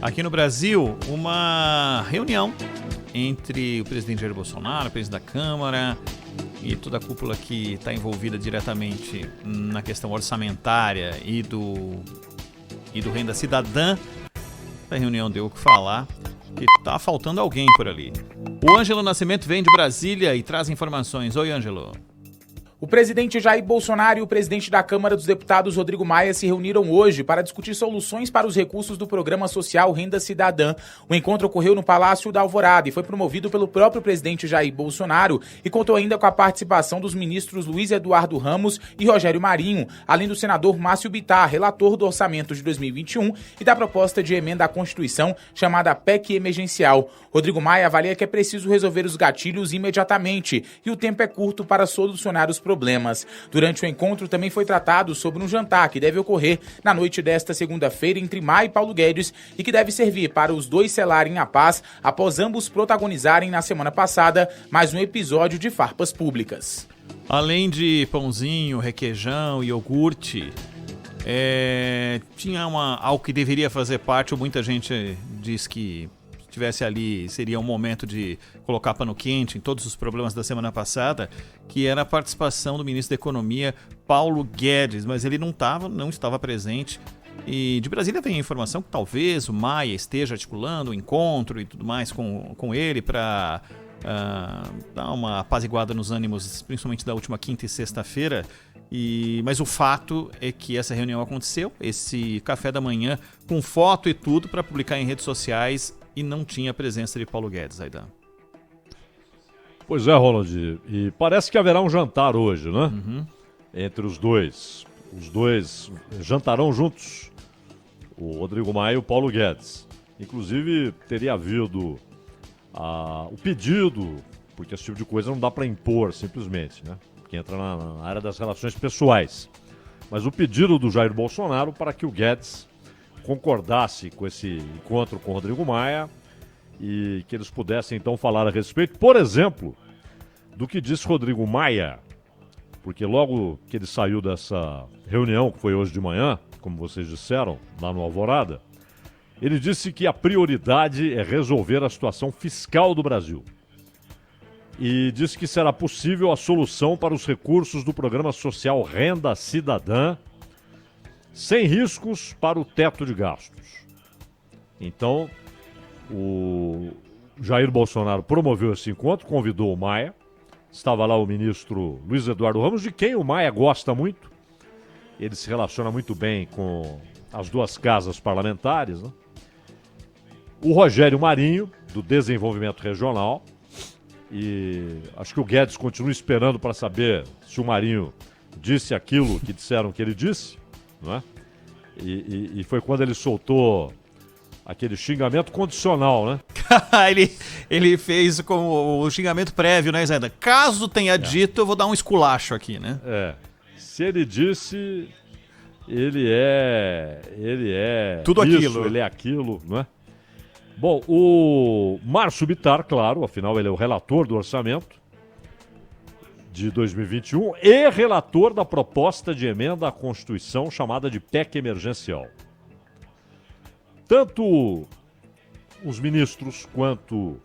Aqui no Brasil, uma reunião entre o presidente Jair Bolsonaro, o presidente da Câmara e toda a cúpula que está envolvida diretamente na questão orçamentária e do Renda Cidadã. A reunião deu o que falar e tá faltando alguém por ali. O Ângelo Nascimento vem de Brasília e traz informações. Oi, Ângelo. O presidente Jair Bolsonaro e o presidente da Câmara dos Deputados, Rodrigo Maia, se reuniram hoje para discutir soluções para os recursos do Programa Social Renda Cidadã. O encontro ocorreu no Palácio da Alvorada e foi promovido pelo próprio presidente Jair Bolsonaro e contou ainda com a participação dos ministros Luiz Eduardo Ramos e Rogério Marinho, além do senador Márcio Bittar, relator do orçamento de 2021 e da proposta de emenda à Constituição chamada PEC emergencial. Rodrigo Maia avalia que é preciso resolver os gatilhos imediatamente e o tempo é curto para solucionar os problemas. Durante o encontro também foi tratado sobre um jantar que deve ocorrer na noite desta segunda-feira entre Maia e Paulo Guedes e que deve servir para os dois selarem a paz após ambos protagonizarem na semana passada mais um episódio de farpas públicas. Além de pãozinho, requeijão e iogurte, tinha algo que deveria fazer parte, ou muita gente diz que tivesse ali, seria um momento de colocar pano quente em todos os problemas da semana passada, que era a participação do ministro da Economia, Paulo Guedes, mas ele não estava presente. E de Brasília vem a informação que talvez o Maia esteja articulando um encontro e tudo mais com ele para dar uma apaziguada nos ânimos, principalmente da última quinta e sexta-feira. Mas o fato é que essa reunião aconteceu, esse café da manhã com foto e tudo para publicar em redes sociais, e não tinha a presença de Paulo Guedes, Aidan. Pois é, Ronald, e parece que haverá um jantar hoje, né? Uhum. Entre os dois. Os dois jantarão juntos, o Rodrigo Maia e o Paulo Guedes. Inclusive, teria havido o pedido, porque esse tipo de coisa não dá para impor simplesmente, né? Que entra na área das relações pessoais. Mas o pedido do Jair Bolsonaro para que o Guedes concordasse com esse encontro com o Rodrigo Maia e que eles pudessem então falar a respeito, por exemplo, do que disse Rodrigo Maia, porque logo que ele saiu dessa reunião, que foi hoje de manhã, como vocês disseram, lá no Alvorada, ele disse que a prioridade é resolver a situação fiscal do Brasil. E disse que será possível a solução para os recursos do Programa Social Renda Cidadã, sem riscos para o teto de gastos. Então, o Jair Bolsonaro promoveu esse encontro, convidou o Maia. Estava lá o ministro Luiz Eduardo Ramos, de quem o Maia gosta muito. Ele se relaciona muito bem com as duas casas parlamentares, né? O Rogério Marinho, do Desenvolvimento Regional. E acho que o Guedes continua esperando para saber se o Marinho disse aquilo que disseram que ele disse, não é? E foi quando ele soltou aquele xingamento condicional, né? ele fez com o xingamento prévio, né, Zé? Caso tenha dito, eu vou dar um esculacho aqui, né? Se ele disse, ele é tudo isso, aquilo. Ele é aquilo, não é? Bom, o Márcio Bittar, claro, afinal ele é o relator do orçamento de 2021 e relator da proposta de emenda à Constituição chamada de PEC emergencial. Tanto os ministros quanto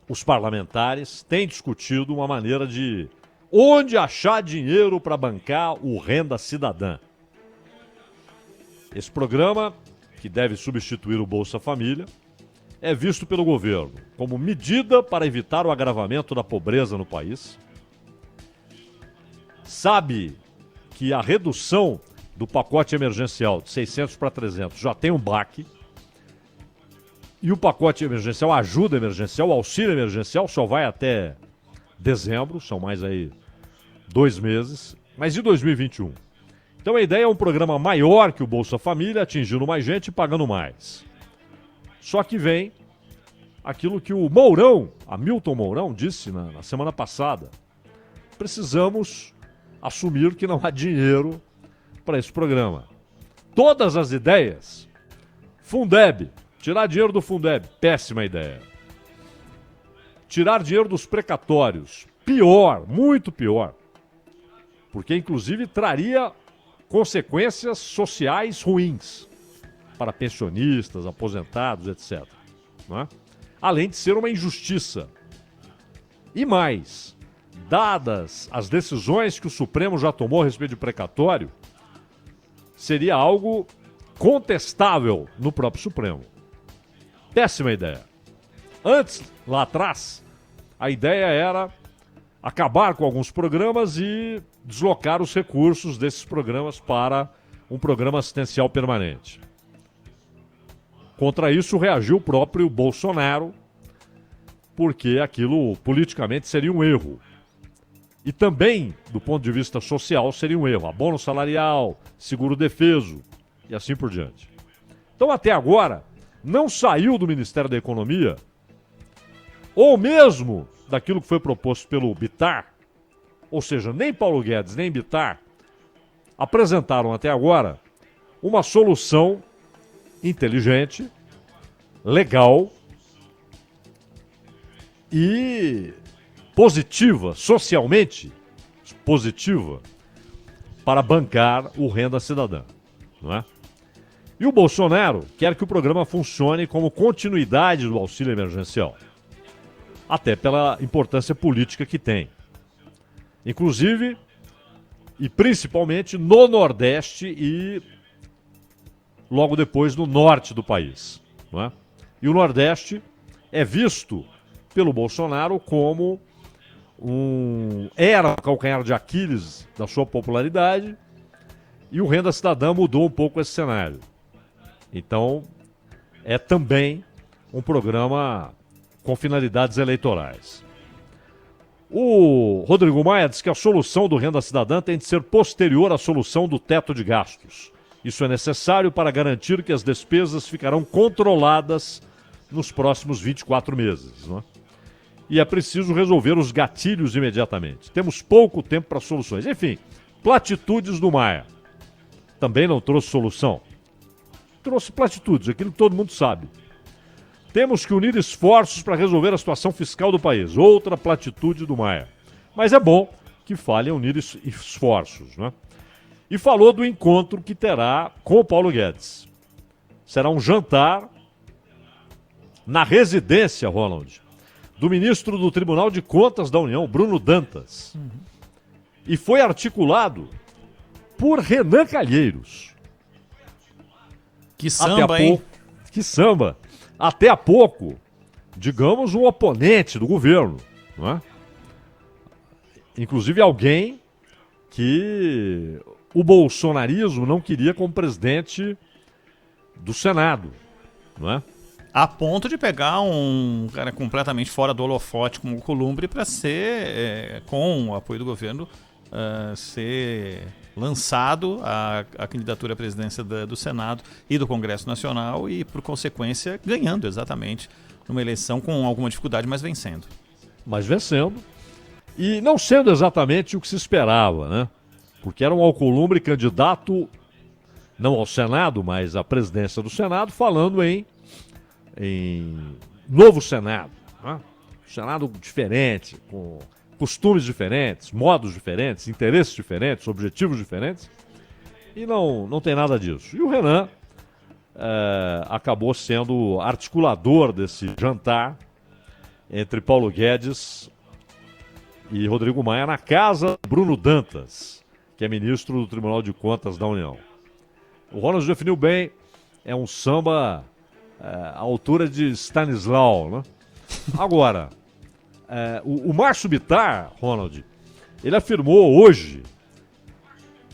os parlamentares têm discutido uma maneira de onde achar dinheiro para bancar o Renda Cidadã. Esse programa, que deve substituir o Bolsa Família, é visto pelo governo como medida para evitar o agravamento da pobreza no país. Sabe que a redução do pacote emergencial de 600 para 300 já tem um baque. E o pacote emergencial, a ajuda emergencial, o auxílio emergencial só vai até dezembro, são mais aí 2 meses. Mas e 2021? Então a ideia é um programa maior que o Bolsa Família, atingindo mais gente e pagando mais. Só que vem aquilo que o Mourão, Hamilton Mourão, disse na semana passada. Precisamos assumir que não há dinheiro para esse programa. Todas as ideias, Fundeb, tirar dinheiro do Fundeb, péssima ideia. Tirar dinheiro dos precatórios, pior, muito pior. Porque inclusive traria consequências sociais ruins. para pensionistas, aposentados, etc. Não é? Além de ser uma injustiça. E mais, dadas as decisões que o Supremo já tomou a respeito de precatório, seria algo contestável no próprio Supremo. Péssima ideia. Antes, lá atrás, a ideia era acabar com alguns programas e deslocar os recursos desses programas para um programa assistencial permanente. Contra isso reagiu o próprio Bolsonaro, porque aquilo politicamente seria um erro. E também, do ponto de vista social, seria um erro. Abono salarial, seguro-defeso e assim por diante. Então, até agora, não saiu do Ministério da Economia, ou mesmo daquilo que foi proposto pelo Bittar, ou seja, nem Paulo Guedes nem Bittar apresentaram até agora uma solução inteligente, legal e positiva, socialmente positiva, para bancar o Renda Cidadã, não é? E o Bolsonaro quer que o programa funcione como continuidade do auxílio emergencial, até pela importância política que tem. Inclusive, e principalmente no Nordeste e logo depois no Norte do país, não é? E o Nordeste é visto pelo Bolsonaro como era o calcanhar de Aquiles da sua popularidade, e o Renda Cidadã mudou um pouco esse cenário. Então, é também um programa com finalidades eleitorais. O Rodrigo Maia diz que a solução do Renda Cidadã tem de ser posterior à solução do teto de gastos. Isso é necessário para garantir que as despesas ficarão controladas nos próximos 24 meses, não é? E é preciso resolver os gatilhos imediatamente. Temos pouco tempo para soluções. Enfim, platitudes do Maia. Também não trouxe solução. Trouxe platitudes, aquilo que todo mundo sabe. Temos que unir esforços para resolver a situação fiscal do país. Outra platitude do Maia. Mas é bom que fale em unir esforços, né? E falou do encontro que terá com o Paulo Guedes. Será um jantar na residência, Ronald, do ministro do Tribunal de Contas da União, Bruno Dantas. E foi articulado por Renan Calheiros. Que samba, hein? Que samba. Até há pouco, digamos, um oponente do governo, não é? Inclusive alguém que o bolsonarismo não queria como presidente do Senado, não é? A ponto de pegar um cara completamente fora do holofote como o Columbre para ser, com o apoio do governo, ser lançado a candidatura à presidência do Senado e do Congresso Nacional e, por consequência, ganhando exatamente numa eleição com alguma dificuldade, mas vencendo. Mas vencendo. E não sendo exatamente o que se esperava, né? Porque era um Alcolumbre candidato, não ao Senado, mas à presidência do Senado, falando em novo Senado, né? Senado diferente, com costumes diferentes, modos diferentes, interesses diferentes, objetivos diferentes, e não tem nada disso. E o Renan acabou sendo articulador desse jantar entre Paulo Guedes e Rodrigo Maia na casa do Bruno Dantas, que é ministro do Tribunal de Contas da União. O Ronald definiu bem, é um samba à altura de Stanislau, né? Agora, o Márcio Bittar, Ronald, ele afirmou hoje,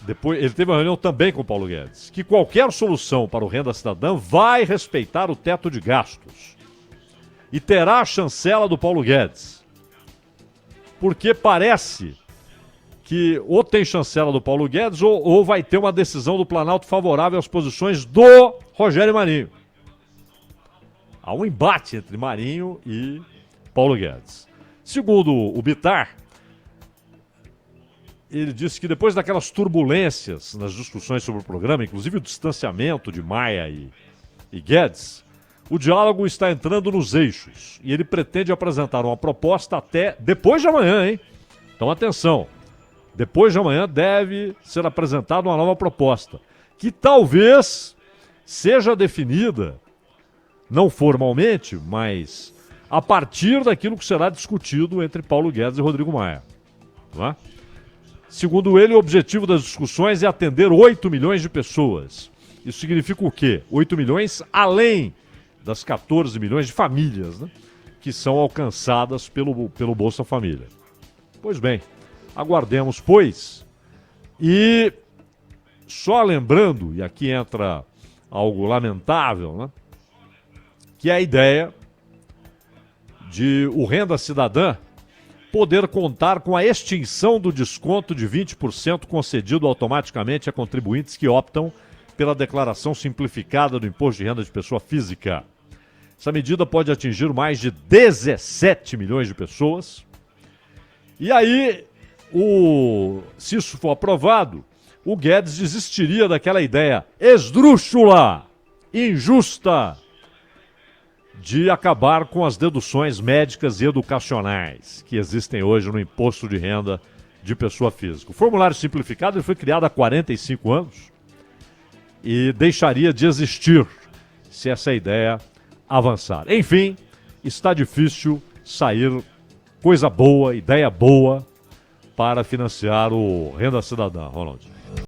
depois ele teve uma reunião também com o Paulo Guedes, que qualquer solução para o Renda Cidadã vai respeitar o teto de gastos e terá a chancela do Paulo Guedes, porque parece que ou tem chancela do Paulo Guedes ou vai ter uma decisão do Planalto favorável às posições do Rogério Marinho. Há um embate entre Marinho e Paulo Guedes. Segundo o Bittar, ele disse que depois daquelas turbulências nas discussões sobre o programa, inclusive o distanciamento de Maia e Guedes, o diálogo está entrando nos eixos e ele pretende apresentar uma proposta até depois de amanhã, hein? Então atenção, depois de amanhã deve ser apresentada uma nova proposta, que talvez seja definida, não formalmente, mas a partir daquilo que será discutido entre Paulo Guedes e Rodrigo Maia. Não é? Segundo ele, o objetivo das discussões é atender 8 milhões de pessoas. Isso significa o quê? 8 milhões além das 14 milhões de famílias, né, que são alcançadas pelo Bolsa Família. Pois bem, aguardemos, pois. E só lembrando, e aqui entra algo lamentável, né, que é a ideia de o Renda Cidadã poder contar com a extinção do desconto de 20% concedido automaticamente a contribuintes que optam pela declaração simplificada do imposto de renda de pessoa física. Essa medida pode atingir mais de 17 milhões de pessoas. E aí, se isso for aprovado, o Guedes desistiria daquela ideia esdrúxula, injusta, de acabar com as deduções médicas e educacionais que existem hoje no imposto de renda de pessoa física. O formulário simplificado ele foi criado há 45 anos e deixaria de existir se essa ideia avançar. Enfim, está difícil sair coisa boa, ideia boa para financiar o Renda Cidadã, Ronald.